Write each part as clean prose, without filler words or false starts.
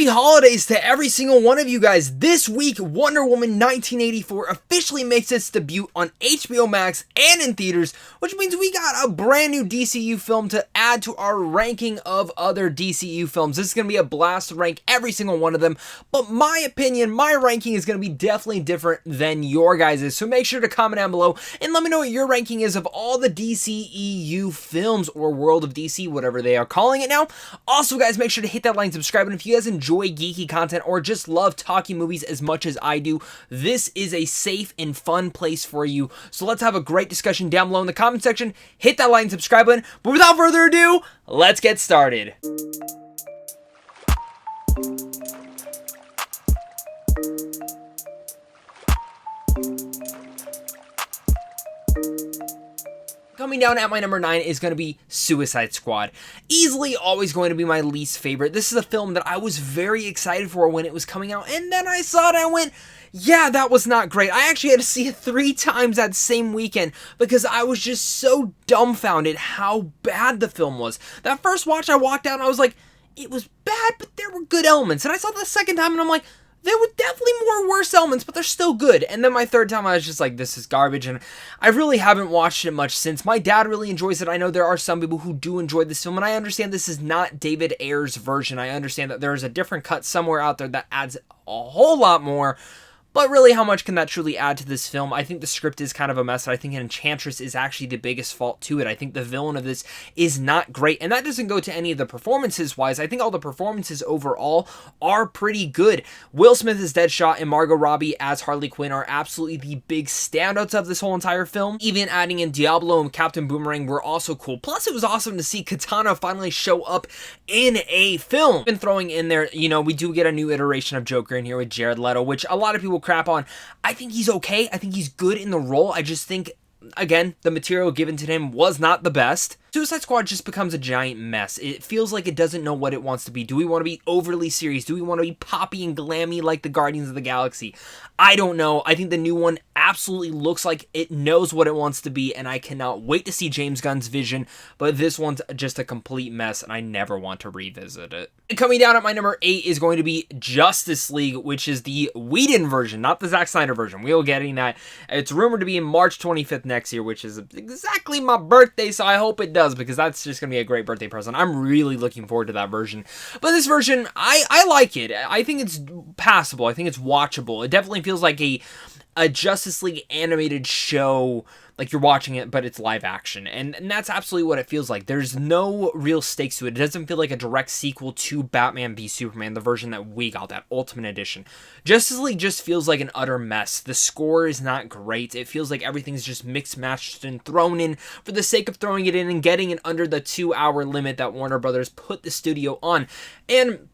holidays to every single one of you guys. This week, Wonder Woman 1984 officially makes its debut on HBO Max and in theaters, which means we got a brand new DCEU film to add to our ranking of other DCEU films. This is going to be a blast to rank every single one of them, but my opinion, my ranking is going to be definitely different than your guys's, so make sure to comment down below and let me know what your ranking is of all the DCEU films, or World of DC, whatever they are calling it now. Also, guys, make sure to hit that like and subscribe, and if you guys enjoy geeky content or just love talking movies as much as I do, this is a safe and fun place for you. So let's have a great discussion down below in the comment section. Hit that like and subscribe button, but without further ado, let's get started. Coming down at my number 9 is going to be Suicide Squad. Easily always going to be my least favorite. This is a film that I was very excited for when it was coming out, and then I saw it and I went, yeah, that was not great. I actually had to see it 3 times that same weekend because I was just so dumbfounded how bad the film was. That first watch, I walked out and I was like, it was bad, but there were good elements. And I saw it the second time and I'm like, there were definitely more worse elements, but they're still good. And then my third time, I was just like, this is garbage. And I really haven't watched it much since. My dad really enjoys it. I know there are some people who do enjoy this film, and I understand this is not David Ayer's version. I understand that there is a different cut somewhere out there that adds a whole lot more. But really, how much can that truly add to this film? I think the script is kind of a mess. I think Enchantress is actually the biggest fault to it. I think the villain of this is not great. And that doesn't go to any of the performances-wise. I think all the performances overall are pretty good. Will Smith as Deadshot and Margot Robbie as Harley Quinn are absolutely the big standouts of this whole entire film. Even adding in Diablo and Captain Boomerang were also cool. Plus, it was awesome to see Katana finally show up in a film. And throwing in there, you know, we do get a new iteration of Joker in here with Jared Leto, which a lot of people crap on. I think he's okay. I think he's good in the role. I just think, again, the material given to him was not the best. Suicide Squad just becomes a giant mess. It feels like it doesn't know what it wants to be. Do we want to be overly serious? Do we want to be poppy and glammy like the Guardians of the Galaxy? I don't know. I think the new one absolutely looks like it knows what it wants to be, and I cannot wait to see James Gunn's vision, but this one's just a complete mess, and I never want to revisit it. Coming down at my number 8 is going to be Justice League, which is the Whedon version, not the Zack Snyder version. We'll getting that. It's rumored to be in March 25th next year, which is exactly my birthday, so I hope it does, because that's just going to be a great birthday present. I'm really looking forward to that version. But this version, I like it. I think it's passable. I think it's watchable. It definitely feels like a Justice League animated show, like you're watching it, but it's live action. And that's absolutely what it feels like. There's no real stakes to it. It doesn't feel like a direct sequel to Batman v Superman, the version that we got, that Ultimate Edition. Justice League just feels like an utter mess. The score is not great. It feels like everything's just mixed, matched, and thrown in for the sake of throwing it in and getting it under the 2-hour limit that Warner Brothers put the studio on. And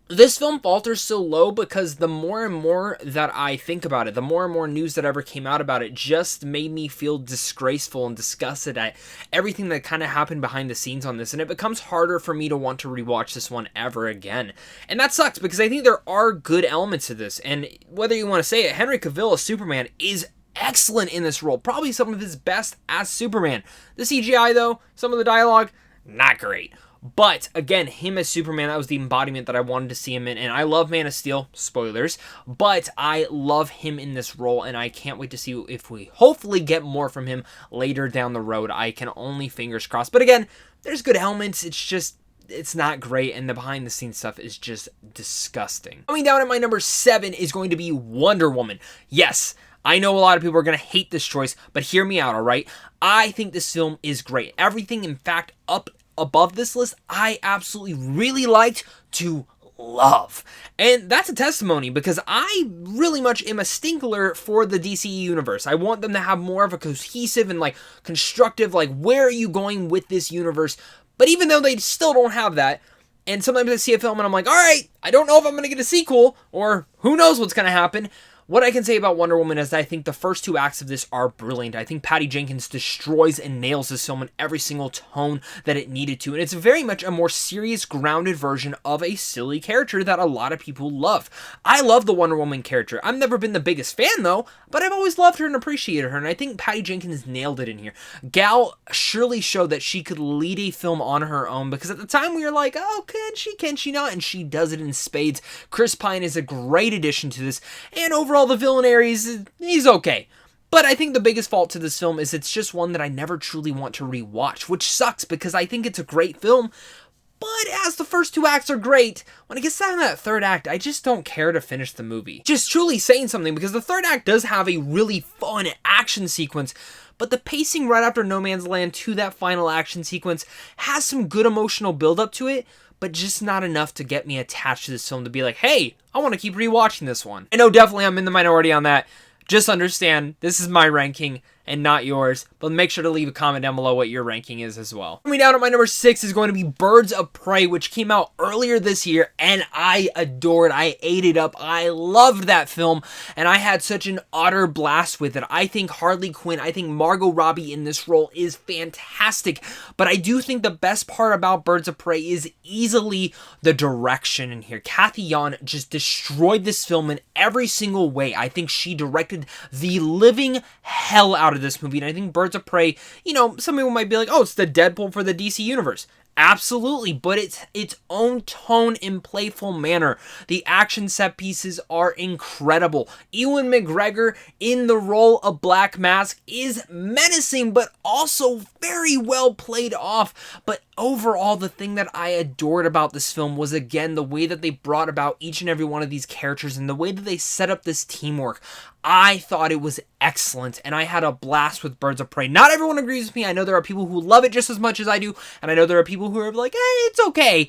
this film falters so low because the more and more that I think about it, the more and more news that ever came out about it just made me feel disgraceful and disgusted at everything that kind of happened behind the scenes on this, and it becomes harder for me to want to rewatch this one ever again. And that sucks because I think there are good elements to this, and whether you want to say it, Henry Cavill as Superman is excellent in this role, probably some of his best as Superman. The CGI though, some of the dialogue, not great. But, again, him as Superman, that was the embodiment that I wanted to see him in. And I love Man of Steel, spoilers, but I love him in this role, and I can't wait to see if we hopefully get more from him later down the road. I can only fingers crossed. But again, there's good elements. It's just, it's not great, and the behind-the-scenes stuff is just disgusting. Coming down at my number 7 is going to be Wonder Woman. Yes, I know a lot of people are going to hate this choice, but hear me out, all right? I think this film is great. Everything, in fact, up above this list, I absolutely really liked to love. And that's a testimony because I really much am a stinkler for the DCE universe. I want them to have more of a cohesive and like constructive, like, where are you going with this universe? But even though they still don't have that, and sometimes I see a film and I'm like, all right, I don't know if I'm going to get a sequel, or who knows what's going to happen. What I can say about Wonder Woman is that I think the first 2 acts of this are brilliant. I think Patty Jenkins destroys and nails this film in every single tone that it needed to. And it's very much a more serious, grounded version of a silly character that a lot of people love. I love the Wonder Woman character. I've never been the biggest fan though, but I've always loved her and appreciated her. And I think Patty Jenkins nailed it in here. Gal surely showed that she could lead a film on her own, because at the time we were like, oh, can she not? And she does it in spades. Chris Pine is a great addition to this. And overall, the villain Ares, he's okay. But I think the biggest fault to this film is it's just one that I never truly want to rewatch, which sucks because I think it's a great film. But as the first 2 acts are great, when it gets down to that 3rd act, I just don't care to finish the movie. Just truly saying something, because the 3rd act does have a really fun action sequence, but the pacing right after No Man's Land to that final action sequence has some good emotional build-up to it, but just not enough to get me attached to this film to be like, hey, I want to keep rewatching this one. I know definitely I'm in the minority on that. Just understand, this is my ranking and not yours, but make sure to leave a comment down below what your ranking is as well. Coming down at my number 6 is going to be Birds of Prey, which came out earlier this year, and I adored. I ate it up. I loved that film, and I had such an utter blast with it. I think Harley Quinn, I think Margot Robbie in this role is fantastic, but I do think the best part about Birds of Prey is easily the direction in here. Kathy Yon just destroyed this film in every single way. I think she directed the living hell out of this movie, and I think Birds of Prey, you know, some people might be like, oh, it's the Deadpool for the DC universe. Absolutely, but it's its own tone in playful manner. The action set pieces are incredible. Ewan McGregor in the role of Black Mask is menacing, but also very well played off. But overall, the thing that I adored about this film was, again, the way that they brought about each and every one of these characters and the way that they set up this teamwork. I thought it was excellent, and I had a blast with Birds of Prey. Not everyone agrees with me. I know there are people who love it just as much as I do, and I know there are people who are like, it's okay.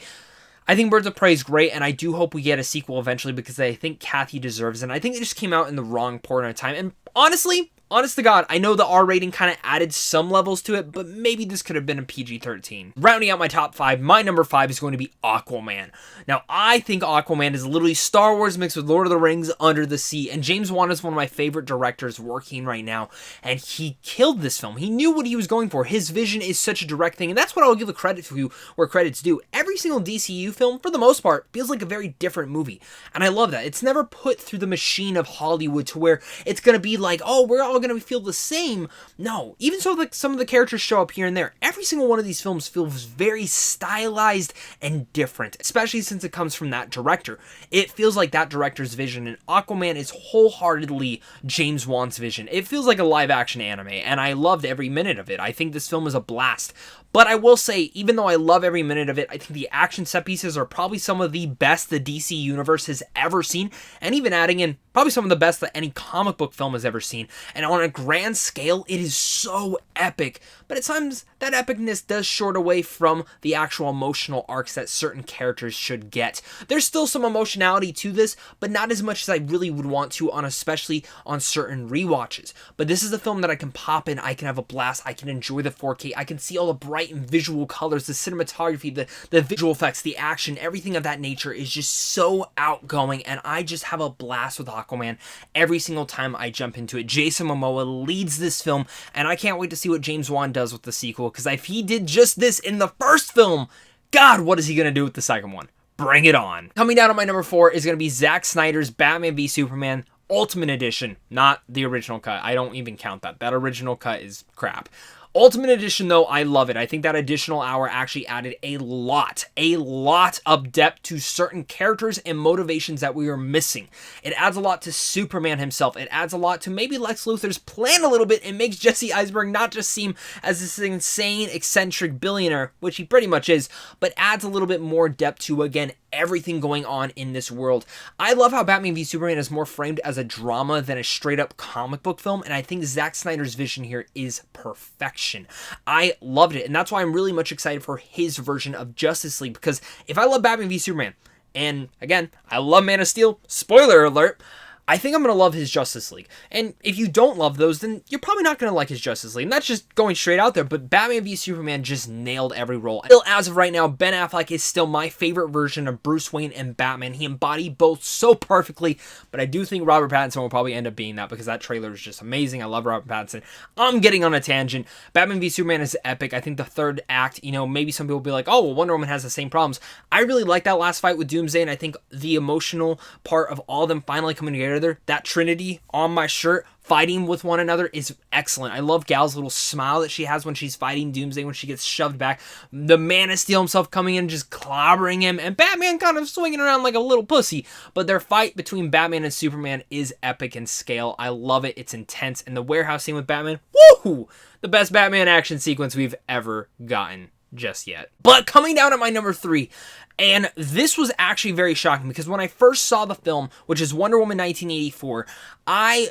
I think Birds of Prey is great, and I do hope we get a sequel eventually because I think Kathy deserves it, and I think it just came out in the wrong point of time. And honestly, honest to God, I know the R rating kind of added some levels to it, but maybe this could have been a PG-13. Rounding out my top 5, my number 5 is going to be Aquaman. Now, I think Aquaman is literally Star Wars mixed with Lord of the Rings under the sea, and James Wan is one of my favorite directors working right now, and he killed this film. He knew what he was going for. His vision is such a direct thing, and that's what I'll give the credit to where credit's due. Every single DCEU film, for the most part, feels like a very different movie, and I love that. It's never put through the machine of Hollywood to where it's going to be like, oh, we're all going to feel the same. No, even so, like, some of the characters show up here and there. Every single one of these films feels very stylized and different, especially since it comes from that director. It feels like that director's vision, and Aquaman is wholeheartedly James Wan's vision. It feels like a live-action anime, and I loved every minute of it. I think this film is a blast. But I will say, even though I love every minute of it, I think the action set pieces are probably some of the best the DC universe has ever seen, and even adding in probably some of the best that any comic book film has ever seen. And on a grand scale, it is so epic, but at times that epicness does short away from the actual emotional arcs that certain characters should get. There's still some emotionality to this, but not as much as I really would want to, especially on certain rewatches. But this is a film that I can pop in, I can have a blast, I can enjoy the 4K, I can see all the bright and visual colors, the cinematography, the visual effects, the action, everything of that nature is just so outgoing, and I just have a blast with Aquaman every single time I jump into it. Jason Momoa leads this film, and I can't wait to see what James Wan does with the sequel, because if he did just this in the first film, God, what is he going to do with the second one? Bring it on. Coming down on my number 4 is going to be Zack Snyder's Batman v Superman Ultimate Edition, not the original cut. I don't even count that. That original cut is crap. Ultimate Edition, though, I love it. I think that additional hour actually added a lot of depth to certain characters and motivations that we were missing. It adds a lot to Superman himself. It adds a lot to maybe Lex Luthor's plan a little bit. It makes Jesse Eisenberg not just seem as this insane, eccentric billionaire, which he pretty much is, but adds a little bit more depth to, again, everything going on in this world. I love how Batman v Superman is more framed as a drama than a straight-up comic book film, and I think Zack Snyder's vision here is perfection. I loved it, and that's why I'm really much excited for his version of Justice League, because if I love Batman v Superman, and again, I love Man of Steel, spoiler alert, I think I'm going to love his Justice League. And if you don't love those, then you're probably not going to like his Justice League. And that's just going straight out there, but Batman v Superman just nailed every role. Still, as of right now, Ben Affleck is still my favorite version of Bruce Wayne and Batman. He embodied both so perfectly, but I do think Robert Pattinson will probably end up being that because that trailer is just amazing. I love Robert Pattinson. I'm getting on a tangent. Batman v Superman is epic. I think the third act, maybe some people will be like, oh, well, Wonder Woman has the same problems. I really like that last fight with Doomsday, and I think the emotional part of all of them finally coming together, that Trinity on my shirt fighting with one another, is excellent. I love Gal's little smile that she has when she's fighting Doomsday, when she gets shoved back. The Man of Steel himself coming in and just clobbering him, and Batman kind of swinging around like a little pussy. But their fight between Batman and Superman is epic in scale. I love it. It's intense. And the warehouse scene with Batman, woohoo! The best Batman action sequence we've ever gotten just yet. But coming down at my number 3, and this was actually very shocking because when I first saw the film, which is Wonder Woman 1984, I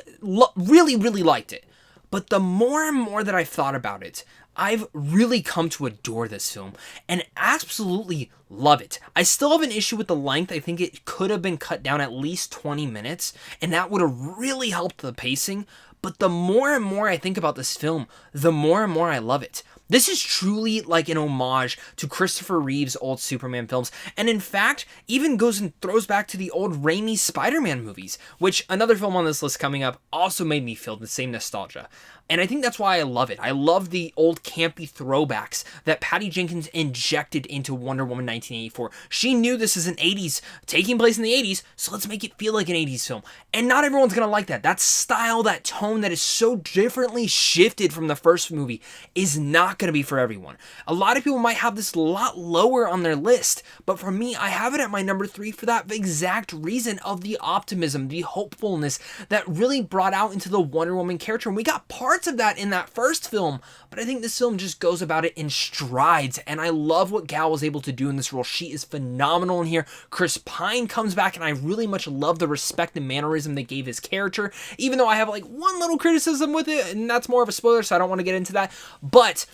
really, really liked it. But the more and more that I've thought about it, I've really come to adore this film and absolutely love it. I still have an issue with the length. I think it could have been cut down at least 20 minutes, and that would have really helped the pacing. But the more and more I think about this film, the more and more I love it. This is truly like an homage to Christopher Reeve's old Superman films, and in fact, even goes and throws back to the old Raimi Spider-Man movies, which another film on this list coming up also made me feel the same nostalgia. And I think that's why I love it. I love the old campy throwbacks that Patty Jenkins injected into Wonder Woman 1984. She knew this is an 80s, taking place in the 80s, so let's make it feel like an 80s film. And not everyone's gonna like that. That style, that tone that is so differently shifted from the first movie is not gonna be for everyone. A lot of people might have this a lot lower on their list, but for me, I have it at my number 3 for that exact reason of the optimism, the hopefulness that really brought out into the Wonder Woman character. And we got parts of that in that first film, but I think this film just goes about it in strides, and I love what Gal was able to do in this role. She is phenomenal in here. Chris Pine comes back, and I really much love the respect and mannerism they gave his character, even though I have like one little criticism with it, and that's more of a spoiler, so I don't want to get into that, but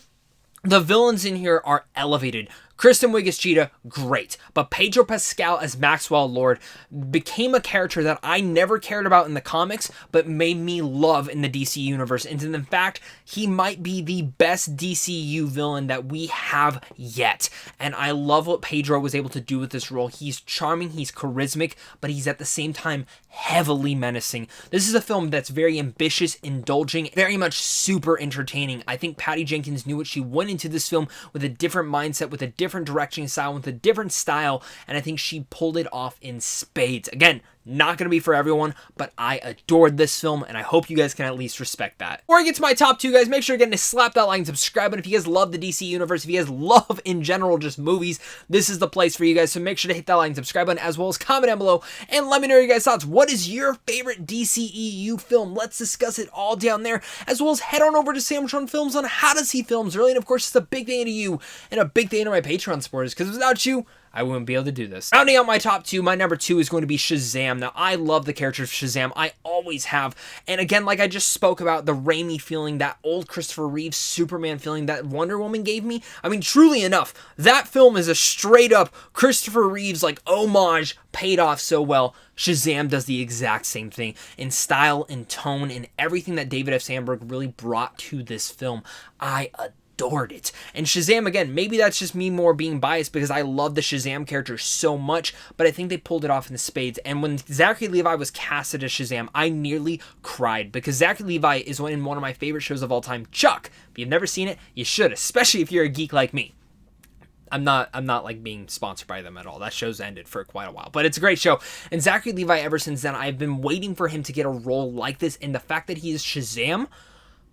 the villains in here are elevated. Kristen Wiig as Cheetah, great. But Pedro Pascal as Maxwell Lord became a character that I never cared about in the comics, but made me love in the DC universe. And in fact, he might be the best DCEU villain that we have yet. And I love what Pedro was able to do with this role. He's charming, he's charismatic, but he's at the same time heavily menacing. This is a film that's very ambitious, indulging, very much super entertaining. I think Patty Jenkins knew what she went into this film with a different mindset, with a different directing style, with a different style, and I think she pulled it off in spades. Again, not going to be for everyone, but I adored this film, and I hope you guys can at least respect that. Before I get to my top 2, guys, make sure again to slap that like and subscribe button. If you guys love the DC universe, if you guys love, in general, just movies, this is the place for you guys, so make sure to hit that like and subscribe button, as well as comment down below, and let me know your guys' thoughts. What is your favorite DCEU film? Let's discuss it all down there, as well as head on over to Samtron Films on how to see films early, and of course, it's a big thing to you, and a big thing to my Patreon supporters, because without you, I wouldn't be able to do this. Rounding out my top 2, my number 2 is going to be Shazam. Now, I love the character of Shazam. I always have. And again, like I just spoke about, the Raimi feeling, that old Christopher Reeve Superman feeling that Wonder Woman gave me. I mean, truly enough, that film is a straight up Christopher Reeve's like homage, paid off so well. Shazam does the exact same thing in style, in tone, in everything that David F. Sandberg really brought to this film. I adored it. And Shazam, again, maybe that's just me more being biased because I love the Shazam character so much, but I think they pulled it off in the spades. And when Zachary Levi was casted as Shazam, I nearly cried because Zachary Levi is in one of my favorite shows of all time, Chuck. If you've never seen it, you should, especially if you're a geek like me. I'm not like being sponsored by them at all. That show's ended for quite a while, but it's a great show. And Zachary Levi, ever since then, I've been waiting for him to get a role like this, and the fact that he is Shazam,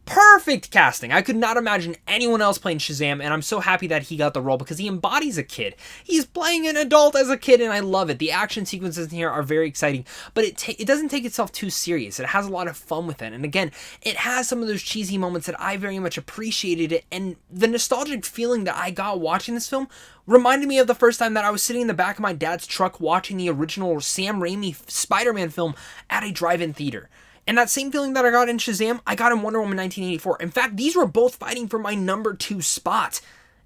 perfect casting. I could not imagine anyone else playing Shazam, and I'm so happy that he got the role because he embodies a kid. He's playing an adult as a kid, and I love it. The action sequences in here are very exciting, but it doesn't take itself too serious. It has a lot of fun with it, and again, it has some of those cheesy moments that I very much appreciated it, and the nostalgic feeling that I got watching this film reminded me of the first time that I was sitting in the back of my dad's truck watching the original Sam Raimi Spider-Man film at a drive-in theater. And that same feeling that I got in Shazam, I got in Wonder Woman 1984. In fact, these were both fighting for my number 2 spot.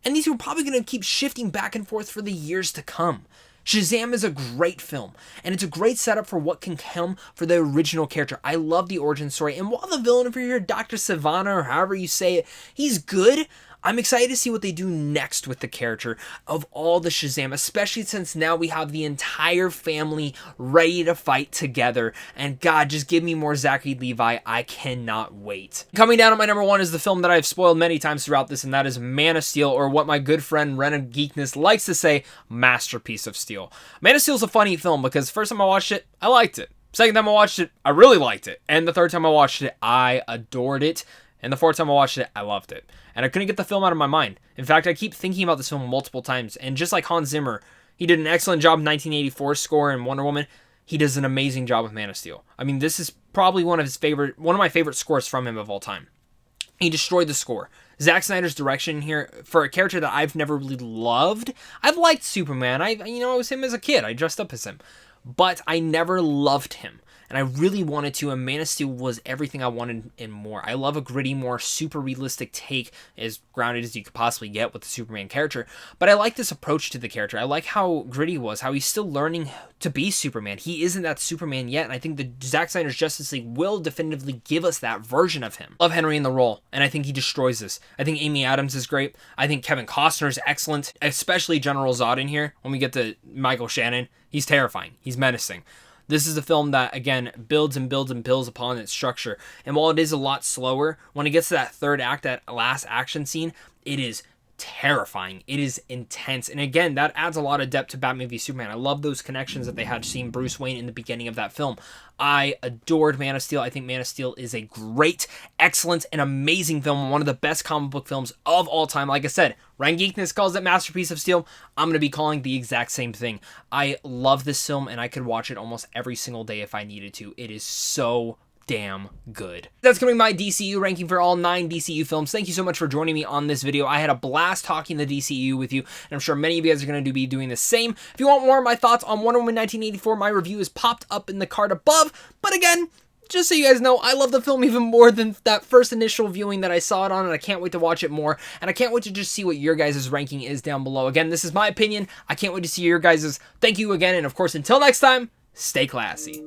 And these were probably going to keep shifting back and forth for the years to come. Shazam is a great film, and it's a great setup for what can come for the original character. I love the origin story, and while the villain over here, Dr. Savannah, or however you say it, he's good, I'm excited to see what they do next with the character of all the Shazam, especially since now we have the entire family ready to fight together. And God, just give me more Zachary Levi. I cannot wait. Coming down at my number 1 is the film that I've spoiled many times throughout this, and that is Man of Steel, or what my good friend Rena Geekness likes to say, Masterpiece of Steel. Man of Steel is a funny film because first time I watched it, I liked it. Second time I watched it, I really liked it. And the third time I watched it, I adored it. And the fourth time I watched it, I loved it. And I couldn't get the film out of my mind. In fact, I keep thinking about this film multiple times. And just like Hans Zimmer, he did an excellent job in 1984 score in Wonder Woman. He does an amazing job with Man of Steel. I mean, this is probably one of my favorite scores from him of all time. He destroyed the score. Zack Snyder's direction here, for a character that I've never really loved. I've liked Superman. I was him as a kid. I dressed up as him. But I never loved him. And I really wanted to, and Man of Steel was everything I wanted and more. I love a gritty, more super realistic take, as grounded as you could possibly get with the Superman character. But I like this approach to the character. I like how gritty he was, how he's still learning to be Superman. He isn't that Superman yet, and I think the Zack Snyder's Justice League will definitively give us that version of him. Love Henry in the role, and I think he destroys this. I think Amy Adams is great. I think Kevin Costner is excellent, especially General Zod in here. When we get to Michael Shannon, he's terrifying. He's menacing. This is a film that, again, builds and builds and builds upon its structure. And while it is a lot slower, when it gets to that third act, that last action scene, it is terrifying. It is intense. And again, that adds a lot of depth to Batman v Superman. I love those connections that they had seeing Bruce Wayne in the beginning of that film. I adored Man of Steel. I think Man of Steel is a great, excellent, and amazing film. One of the best comic book films of all time. Like I said, Ryan Geekness calls it Masterpiece of Steel. I'm going to be calling the exact same thing. I love this film, and I could watch it almost every single day if I needed to. It is so damn good. That's going to be my DCEU ranking for all 9 DCEU films. Thank you so much for joining me on this video. I had a blast talking the DCEU with you, and I'm sure many of you guys are going to be doing the same. If you want more of my thoughts on Wonder Woman 1984, my review is popped up in the card above. But again, just so you guys know, I love the film even more than that first initial viewing that I saw it on, and I can't wait to watch it more, and I can't wait to just see what your guys' ranking is down below. Again, this is my opinion. I can't wait to see your guys'. Thank you again, and of course, until next time, stay classy.